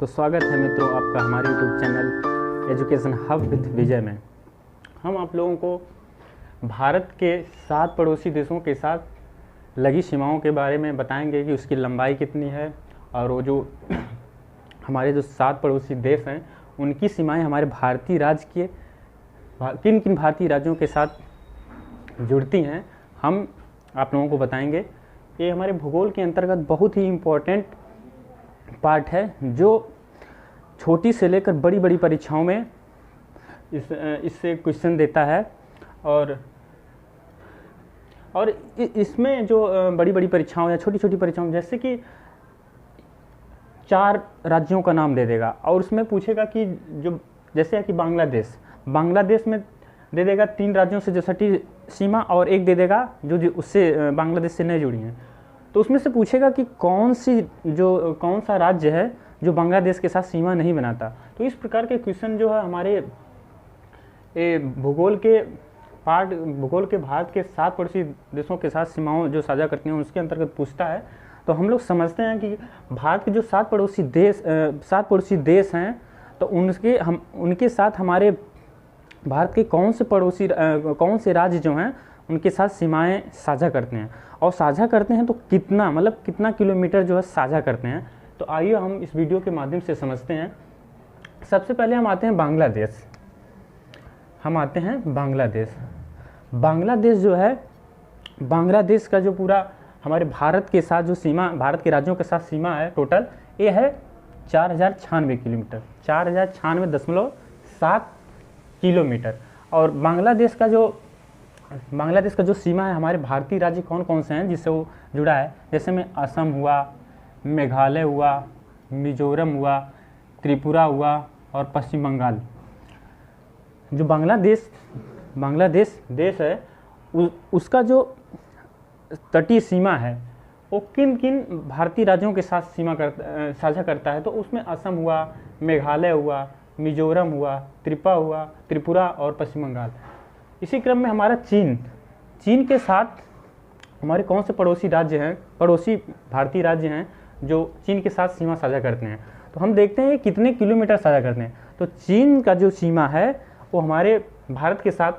तो स्वागत है मित्रों आपका हमारे YouTube channel education hub with Vijay में। हम आप लोगों को भारत के 7 पड़ोसी देशों के साथ लगी सीमाओं के बारे में बताएंगे कि उसकी लंबाई कितनी है और वो जो हमारे जो 7 पड़ोसी देश हैं उनकी सीमाएं हमारे भारतीय राज्य के किन किन भारतीय राज्यों के साथ जुड़ती हैं, हम आप लोगों को बताएंगे। ये हमारे भूगोल के अंतर्गत बहुत ही इम्पोर्टेंट पार्ट है जो छोटी से लेकर बड़ी बड़ी परीक्षाओं में इससे क्वेश्चन देता है। और इसमें जो बड़ी बड़ी परीक्षाओं या छोटी छोटी परीक्षाओं जैसे कि 4 राज्यों का नाम दे देगा और उसमें पूछेगा कि जो जैसे है कि बांग्लादेश में दे देगा 3 राज्यों से जो सटी सीमा और एक दे देगा जो उससे बांग्लादेश से नहीं जुड़ी हैं। तो उसमें से पूछेगा कि कौन सा राज्य है जो बांग्लादेश के साथ सीमा नहीं बनाता। तो इस प्रकार के क्वेश्चन जो है हमारे भूगोल के भारत के 7 पड़ोसी देशों के साथ सीमाओं जो साझा करती हैं उसके अंतर्गत पूछता है। तो हम लोग समझते हैं कि भारत के जो 7 पड़ोसी देश हैं तो उनके साथ हमारे भारत के कौन से राज्य जो हैं उनके साथ सीमाएं साझा करते हैं और साझा करते हैं तो कितना किलोमीटर जो है साझा करते हैं। तो आइए हम इस वीडियो के माध्यम से समझते हैं। सबसे पहले हम आते हैं बांग्लादेश जो है, बांग्लादेश का जो पूरा हमारे भारत के साथ जो सीमा, भारत के राज्यों के साथ सीमा है टोटल, ये है 4096 किलोमीटर, 4096.7 किलोमीटर। और बांग्लादेश का जो सीमा है हमारे भारतीय राज्य कौन कौन से हैं जिससे वो जुड़ा है, जैसे में असम हुआ, मेघालय हुआ, मिजोरम हुआ, त्रिपुरा हुआ और पश्चिम बंगाल। जो बांग्लादेश देश है उसका जो तटीय सीमा है वो किन किन भारतीय राज्यों के साथ साझा करता है। तो उसमें असम हुआ, मेघालय हुआ, मिजोरम हुआ, त्रिपुरा और पश्चिम बंगाल। इसी क्रम में हमारा चीन के साथ हमारे कौन से पड़ोसी भारतीय राज्य हैं जो चीन के साथ सीमा साझा करते हैं। तो हम देखते हैं कितने किलोमीटर साझा करते हैं। तो चीन का जो सीमा है वो हमारे भारत के साथ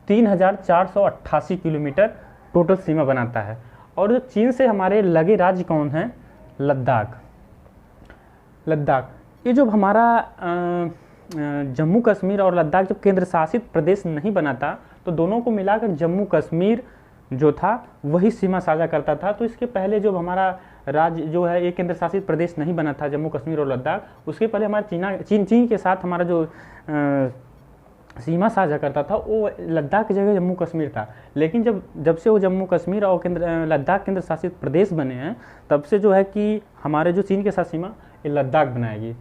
3488 किलोमीटर टोटल सीमा बनाता है। और जो चीन से हमारे लगे राज्य कौन हैं, लद्दाख। ये जो हमारा जम्मू कश्मीर और लद्दाख जब केंद्र शासित प्रदेश नहीं बना था तो दोनों को मिलाकर जम्मू कश्मीर जो था वही सीमा साझा करता था। तो इसके पहले जो हमारा राज्य जो है ये केंद्र शासित प्रदेश नहीं बना था जम्मू कश्मीर और लद्दाख, उसके पहले हमारा चीन के साथ हमारा जो सीमा साझा करता था वो लद्दाख की जगह जम्मू कश्मीर था। लेकिन जब से वो जम्मू कश्मीर और लद्दाख केंद्र शासित प्रदेश बने हैं तब से जो है कि हमारे जो चीन के साथ सीमा ये लद्दाख बनाएगी।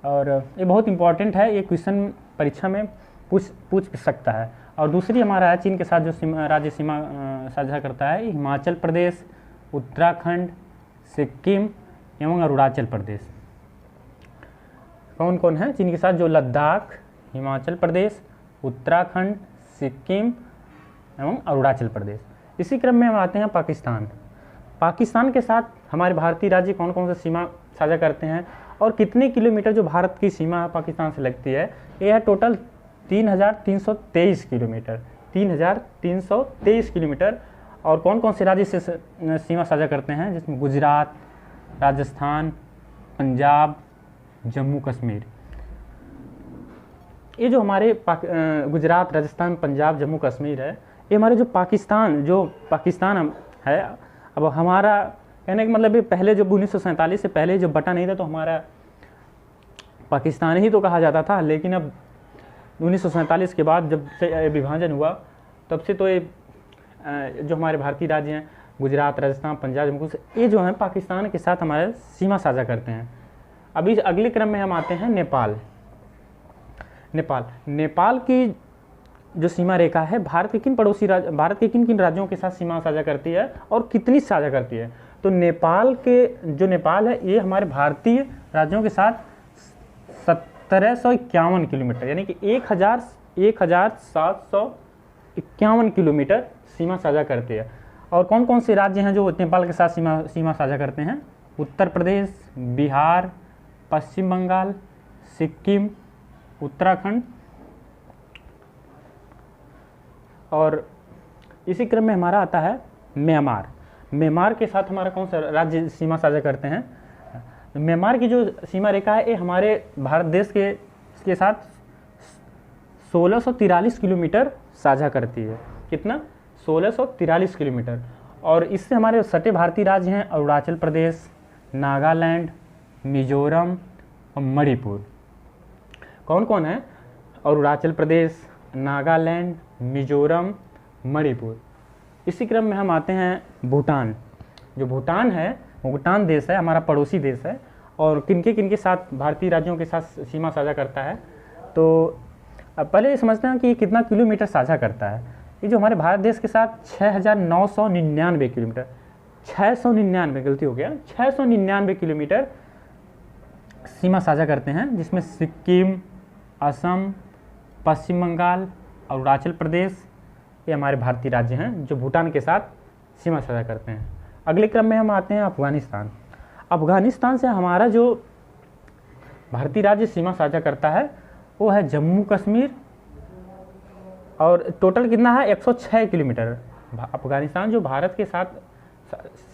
और ये बहुत इंपॉर्टेंट है, ये क्वेश्चन परीक्षा में पूछ सकता है। और दूसरी हमारा है चीन के साथ जो राज्य सीमा साझा करता है हिमाचल प्रदेश, उत्तराखंड, सिक्किम एवं अरुणाचल प्रदेश। कौन कौन है चीन के साथ? जो लद्दाख, हिमाचल प्रदेश, उत्तराखंड, सिक्किम एवं अरुणाचल प्रदेश। इसी क्रम में हम आते हैं पाकिस्तान के साथ हमारे भारतीय राज्य कौन कौन से सीमा साझा करते हैं और कितने किलोमीटर जो भारत की सीमा पाकिस्तान से लगती है, ये है टोटल 3323 किलोमीटर, 3323 किलोमीटर। और कौन कौन से राज्य से सीमा साझा करते हैं, जिसमें गुजरात, राजस्थान, पंजाब, जम्मू कश्मीर। ये जो हमारे गुजरात, राजस्थान, पंजाब, जम्मू कश्मीर है, ये हमारे जो पाकिस्तान है। अब हमारा कहने का मतलब ये पहले जब 1947 से पहले जब बटा नहीं था तो हमारा पाकिस्तान ही तो कहा जाता था। लेकिन अब 1947 के बाद जब से विभाजन हुआ तब से तो ये जो हमारे भारतीय राज्य हैं गुजरात, राजस्थान, पंजाब, जम्मू कश्मीर, ये जो हैं पाकिस्तान के साथ हमारे सीमा साझा करते हैं। अभी अगले क्रम में हम आते हैं नेपाल की जो सीमा रेखा है भारत के किन किन राज्यों के साथ सीमा साझा करती है और कितनी साझा करती है। तो नेपाल है ये हमारे भारतीय राज्यों के साथ 1751 किलोमीटर यानी कि 1751 किलोमीटर सीमा साझा करती है। और कौन कौन से राज्य हैं जो नेपाल के साथ सीमा साझा करते हैं? उत्तर प्रदेश, बिहार, पश्चिम बंगाल, सिक्किम, उत्तराखंड, और इसी क्रम में हमारा आता है म्यांमार। म्यांमार के साथ हमारा कौन सा राज्य सीमा साझा करते हैं? म्यांमार की जो सीमा रेखा है ये हमारे भारत देश के साथ 1643 किलोमीटर साझा करती है। कितना? 1643 किलोमीटर। और इससे हमारे सटे भारतीय राज्य हैं अरुणाचल प्रदेश, नागालैंड, मिजोरम और मणिपुर। कौन कौन है? अरुणाचल प्रदेश, नागालैंड, मिजोरम, मणिपुर। इसी क्रम में हम आते हैं भूटान। जो भूटान है, भूटान देश है, हमारा पड़ोसी देश है, और किनके साथ भारतीय राज्यों के साथ सीमा साझा करता है। तो अब पहले ये समझते हैं कि ये कितना किलोमीटर साझा करता है। ये जो हमारे भारत देश के साथ 6999 किलोमीटर, 699, गलती हो गया, 699 किलोमीटर सीमा साझा करते हैं, जिसमें सिक्किम, असम, पश्चिम बंगाल, अरुणाचल प्रदेश, ये हमारे भारतीय राज्य हैं जो भूटान के साथ सीमा साझा करते हैं। अगले क्रम में हम आते हैं अफगानिस्तान। अफगानिस्तान से हमारा जो भारतीय राज्य सीमा साझा करता है वो है जम्मू कश्मीर, और टोटल कितना है? 106 किलोमीटर। अफगानिस्तान जो भारत के साथ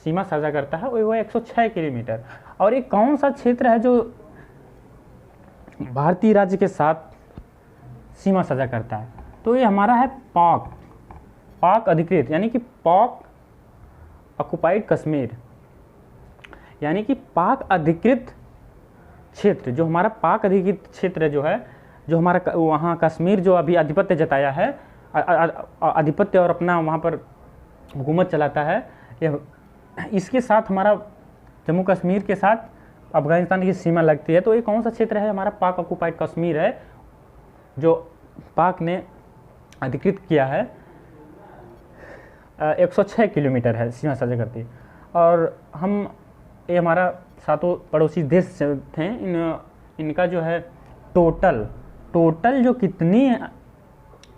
सीमा साझा करता है वो 106 किलोमीटर। और एक कौन सा क्षेत्र है जो भारतीय राज्य के साथ सीमा साझा करता है? तो ये हमारा है पाक अधिकृत, यानी कि पाक ऑक्युपाइड कश्मीर, यानी कि पाक अधिकृत क्षेत्र। जो हमारा पाक अधिकृत क्षेत्र जो है, जो हमारा वहाँ कश्मीर जो अभी आधिपत्य जताया है, आधिपत्य और अपना वहाँ पर हुकूमत चलाता है, इसके साथ हमारा जम्मू कश्मीर के साथ अफगानिस्तान की सीमा लगती है। तो ये कौन सा क्षेत्र है? हमारा पाक ऑक्युपाइड कश्मीर है, जो पाक ने अधिकृत किया है। 106 किलोमीटर है, सीमा साझा करती है। और ये हमारा सातों पड़ोसी देश थे, इनका जो है टोटल जो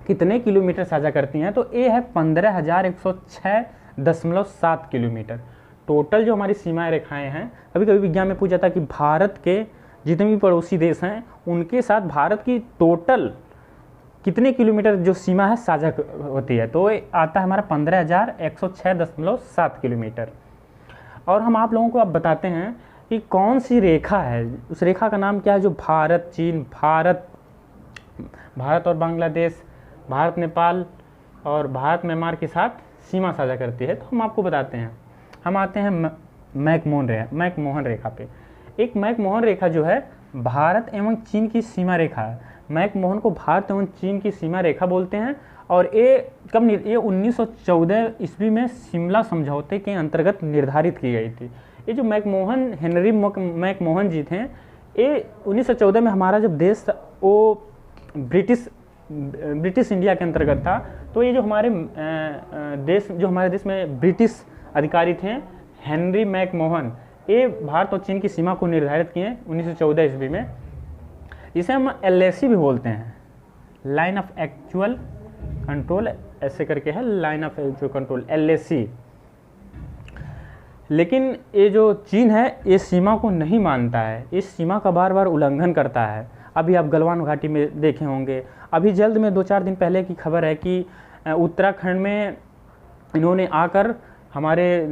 कितने किलोमीटर साझा करती हैं, तो ये है 15,106.7 किलोमीटर। टोटल जो हमारी सीमा रेखाएं हैं, कभी कभी विज्ञान में पूछा था कि भारत के जितने भी पड़ोसी देश हैं उनके साथ भारत की टोटल कितने किलोमीटर जो सीमा है साझा होती है, तो ये आता है हमारा 15,106.7 किलोमीटर। और हम आप लोगों को अब बताते हैं कि कौन सी रेखा है, उस रेखा का नाम क्या है जो भारत, चीन, भारत और बांग्लादेश, भारत नेपाल और भारत म्यांमार के साथ सीमा साझा करती है। तो हम आपको बताते हैं। हम आते हैं मैकमोहन रेखा पे। एक मैकमोहन रेखा जो है भारत एवं चीन की सीमा रेखा है। मैकमोहन को भारत एवं चीन की सीमा रेखा बोलते हैं। और ये 1914 ईस्वी में शिमला समझौते के अंतर्गत निर्धारित की गई थी। ये जो हेनरी मैकमोहन जी थे, ये 1914 में हमारा जब देश था वो ब्रिटिश इंडिया के अंतर्गत था। तो ये जो हमारे देश में ब्रिटिश अधिकारी थे, हेनरी मैकमोहन, ये भारत और चीन की सीमा को निर्धारित किए 1914 ईस्वी में। इसे हम LAC भी बोलते हैं, लाइन ऑफ एक्चुअल कंट्रोल, ऐसे करके है, line of actual control, LAC। लेकिन ये जो चीन है ये सीमा को नहीं मानता है, इस सीमा का बार बार उल्लंघन करता है। अभी आप गलवान घाटी में देखे होंगे, अभी जल्द में 2-4 दिन पहले की खबर है कि उत्तराखंड में इन्होंने आकर हमारे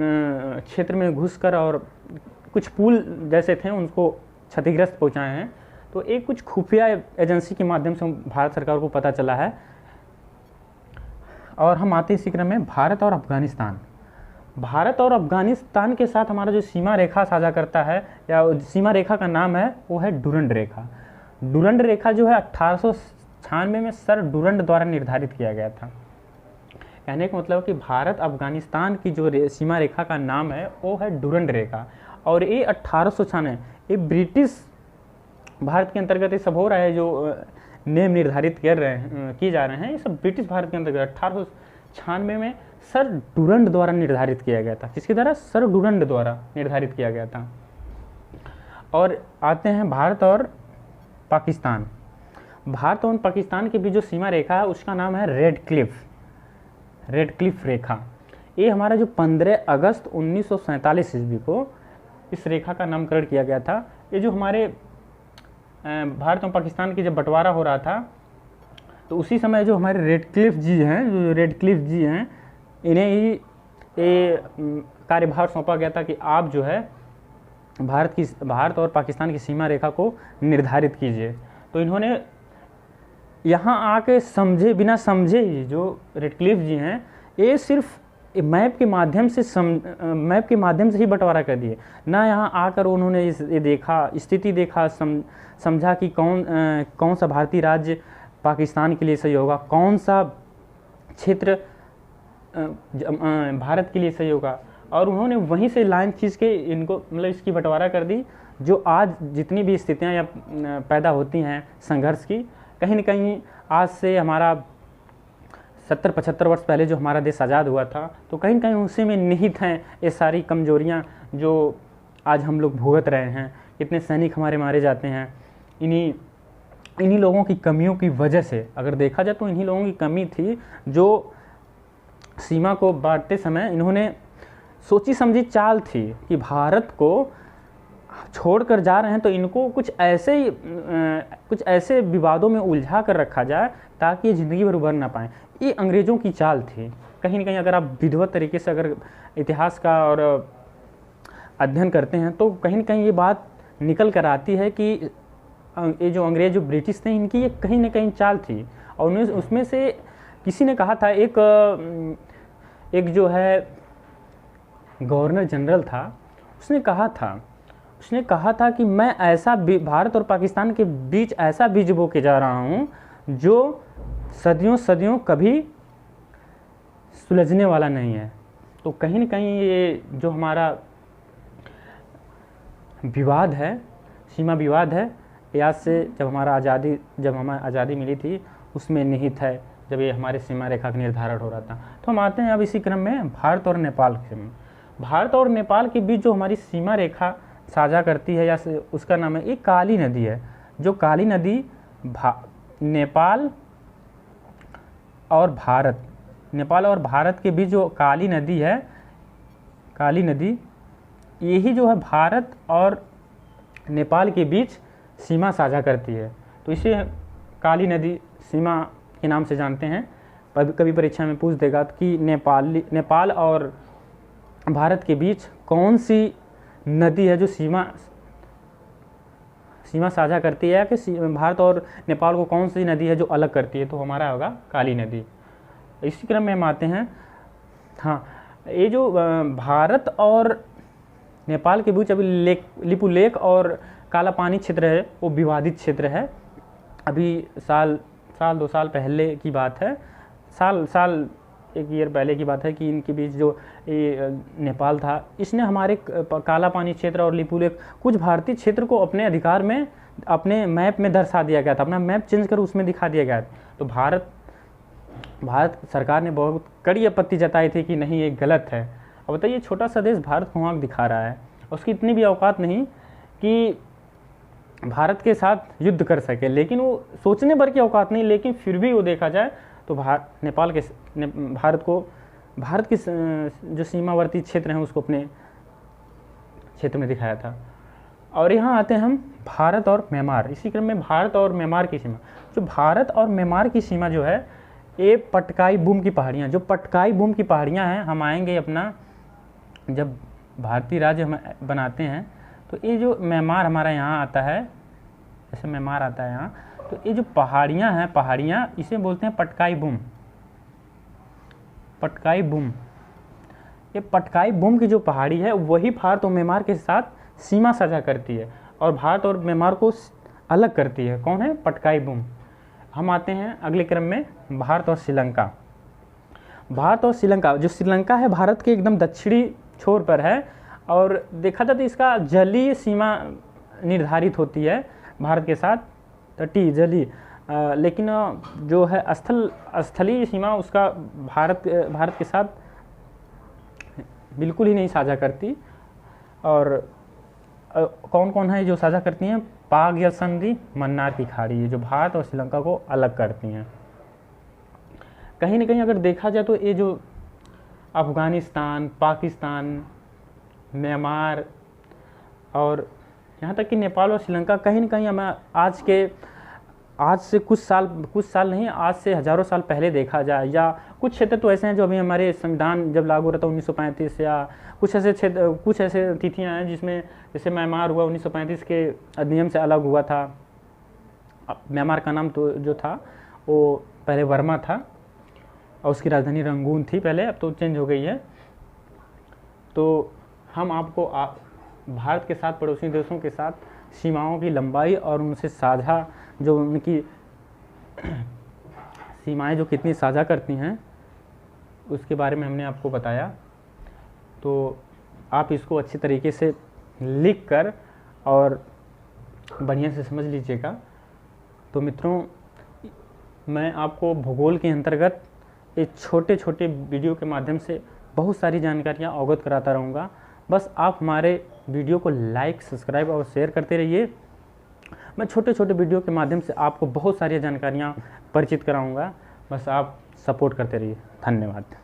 क्षेत्र में घुसकर और कुछ पुल जैसे थे उनको क्षतिग्रस्त पहुंचाए हैं। तो एक कुछ खुफिया एजेंसी के माध्यम से भारत सरकार को पता चला है। और हम आते इसी क्रम में भारत और अफगानिस्तान। भारत और अफगानिस्तान के साथ हमारा जो सीमा रेखा साझा करता है, या सीमा रेखा का नाम है वो है डुरंड रेखा। डुरंड रेखा जो है 1896 में सर डुरंड द्वारा निर्धारित किया गया था। कहने का मतलब कि भारत अफगानिस्तान की जो सीमा रेखा का नाम है वो है डुरंड रेखा। और ये 1896, ये ब्रिटिश भारत के अंतर्गत ये सब हो रहा है, जो नेम निर्धारित किए जा रहे हैं, ये सब ब्रिटिश भारत के अंतर्गत 1896 में सर डुरंड द्वारा निर्धारित किया गया था। किसके द्वारा? सर डुरंड द्वारा निर्धारित किया गया था। और आते हैं भारत और पाकिस्तान। भारत और पाकिस्तान के बीच जो सीमा रेखा है उसका नाम है रेड क्लिफ रेखा। ये हमारा जो 15 अगस्त 1947 ईस्वी को इस रेखा का नामकरण किया गया था। ये जो हमारे भारत और पाकिस्तान की जब बंटवारा हो रहा था, तो उसी समय जो हमारे रेडक्लिफ जी हैं, इन्हें ही ये कार्यभार सौंपा गया था कि आप जो है भारत और पाकिस्तान की सीमा रेखा को निर्धारित कीजिए। तो इन्होंने यहाँ आके बिना समझे ही जो रेडक्लिफ जी हैं, ये सिर्फ मैप के माध्यम से ही बंटवारा कर दिए ना। यहाँ आकर उन्होंने ये देखा, स्थिति देखा, समझा कि कौन सा भारतीय राज्य पाकिस्तान के लिए सही होगा, कौन सा क्षेत्र भारत के लिए सही होगा, और उन्होंने वहीं से लाइन खींच के इनको मतलब इसकी बंटवारा कर दी। जो आज जितनी भी स्थितियाँ या पैदा होती हैं संघर्ष की, कहीं न कहीं आज से हमारा 70-75 वर्ष पहले जो हमारा देश आज़ाद हुआ था, तो कहीं न कहीं उसी में निहित हैं ये सारी कमजोरियाँ जो आज हम लोग भुगत रहे हैं। कितने सैनिक हमारे मारे जाते हैं इन्हीं लोगों की कमियों की वजह से। अगर देखा जाए तो इन्हीं लोगों की कमी थी जो सीमा को बांटते समय इन्होंने सोची समझी चाल थी कि भारत को छोड़कर जा रहे हैं तो इनको कुछ ऐसे विवादों में उलझा कर रखा जाए ताकि ये ज़िंदगी भर उभर ना पाएँ। ये अंग्रेज़ों की चाल थी। कहीं न कहीं अगर आप विधिवत तरीके से अगर इतिहास का और अध्ययन करते हैं तो कहीं न कहीं ये बात निकल कर आती है कि ये जो अंग्रेज़ जो ब्रिटिश थे, इनकी ये कहीं न कहीं चाल थी। और उसमें से किसी ने कहा था, एक जो है गवर्नर जनरल था, उसने कहा था कि मैं ऐसा भारत और पाकिस्तान के बीच ऐसा बीज बो के जा रहा हूँ जो सदियों कभी सुलझने वाला नहीं है। तो कहीं न कहीं ये जो हमारा विवाद है, सीमा विवाद है, आज से जब हमें आज़ादी मिली थी उसमें निहित है, जब ये हमारे सीमा रेखा का निर्धारण हो रहा था। तो हम आते हैं अब इसी क्रम में भारत और नेपाल के। भारत और नेपाल के बीच जो हमारी सीमा रेखा साझा करती है, या उसका नाम है, एक काली नदी है। जो काली नदी नेपाल और भारत के बीच जो काली नदी है, यही जो है भारत और नेपाल के बीच सीमा साझा करती है। तो इसे काली नदी सीमा के नाम से जानते हैं। कभी परीक्षा में पूछ देगा कि नेपाल और भारत के बीच कौन सी नदी है जो सीमा साझा करती है, कि भारत और नेपाल को कौन सी नदी है जो अलग करती है, तो हमारा होगा काली नदी। इसी क्रम में हम आते हैं, हाँ, ये जो भारत और नेपाल के बीच अभी लिपू लेक और काला पानी क्षेत्र है, वो विवादित क्षेत्र है। अभी साल 2 साल पहले की बात है, एक ईयर पहले की बात है कि इनके बीच जो ये नेपाल था, इसने हमारे काला पानी क्षेत्र और लिपू लेक कुछ भारतीय क्षेत्र को अपने अधिकार में, अपने मैप में दर्शा दिया गया था, अपना मैप चेंज कर उसमें दिखा दिया गया। तो भारत सरकार ने बहुत कड़ी आपत्ति जताई थी कि नहीं, ये गलत है। अब बताइए, छोटा सा देश भारत को आँख दिखा रहा है, उसकी इतनी भी औकात नहीं कि भारत के साथ युद्ध कर सके, लेकिन वो सोचने भर की औकात नहीं, लेकिन फिर भी वो देखा जाए तो भारत के जो सीमावर्ती क्षेत्र हैं उसको अपने क्षेत्र में दिखाया था। और यहाँ आते हैं हम भारत और म्यांमार। इसी क्रम में भारत और म्यांमार की सीमा, जो भारत और म्यांमार की सीमा जो है, ये पटकाई बूम की पहाड़ियाँ, जो पटकाई बूम की पहाड़ियाँ हैं, हम आएंगे अपना जब भारतीय राज्य हम बनाते हैं, तो ये जो म्यांमार हमारा यहाँ आता है, जैसे म्यांमार आता है यहाँ, तो ये जो पहाड़ियाँ हैं, पहाड़ियाँ इसे बोलते हैं पटकाई बूम। ये पटकाई बूम की जो पहाड़ी है, वही भारत और म्यांमार के साथ सीमा साझा करती है और भारत और म्यांमार को अलग करती है। कौन है? पटकाई बूम। हम आते हैं अगले क्रम में, भारत और श्रीलंका। जो श्रीलंका है, भारत के एकदम दक्षिणी छोर पर है, और देखा जाए तो इसका जलीय सीमा निर्धारित होती है भारत के साथ, तटीय जलीय, लेकिन जो है स्थलीय सीमा उसका भारत के साथ बिल्कुल ही नहीं साझा करती। और कौन कौन है जो साझा करती हैं? पाक या संधि, मन्नार की खाड़ी, जो भारत और श्रीलंका को अलग करती हैं। कहीं न कहीं अगर देखा जाए तो ये जो अफ़गानिस्तान, पाकिस्तान, म्यांमार और यहाँ तक कि नेपाल और श्रीलंका कहीं न कहीं हमें आज से कुछ साल नहीं, आज से हज़ारों साल पहले देखा जाए, या कुछ क्षेत्र तो ऐसे हैं जो अभी हमारे संविधान जब लागू हो रहा था 1935, या कुछ ऐसे तिथियाँ हैं जिसमें जैसे म्यांमार हुआ 1935 के अधिनियम से अलग हुआ था। म्यांमार का नाम तो जो था वो पहले वर्मा था और उसकी राजधानी रंगून थी पहले, अब तो चेंज हो गई है। तो हम आपको भारत के साथ पड़ोसी देशों के साथ सीमाओं की लंबाई और उनसे साझा जो उनकी सीमाएं जो कितनी साझा करती हैं उसके बारे में हमने आपको बताया। तो आप इसको अच्छी तरीके से लिख कर और बढ़िया से समझ लीजिएगा। तो मित्रों, मैं आपको भूगोल के अंतर्गत एक छोटे छोटे वीडियो के माध्यम से बहुत सारी जानकारियाँ अवगत कराता रहूँगा। बस आप हमारे वीडियो को लाइक, सब्सक्राइब और शेयर करते रहिए। मैं छोटे छोटे वीडियो के माध्यम से आपको बहुत सारी जानकारियाँ परिचित कराऊँगा। बस आप सपोर्ट करते रहिए। धन्यवाद।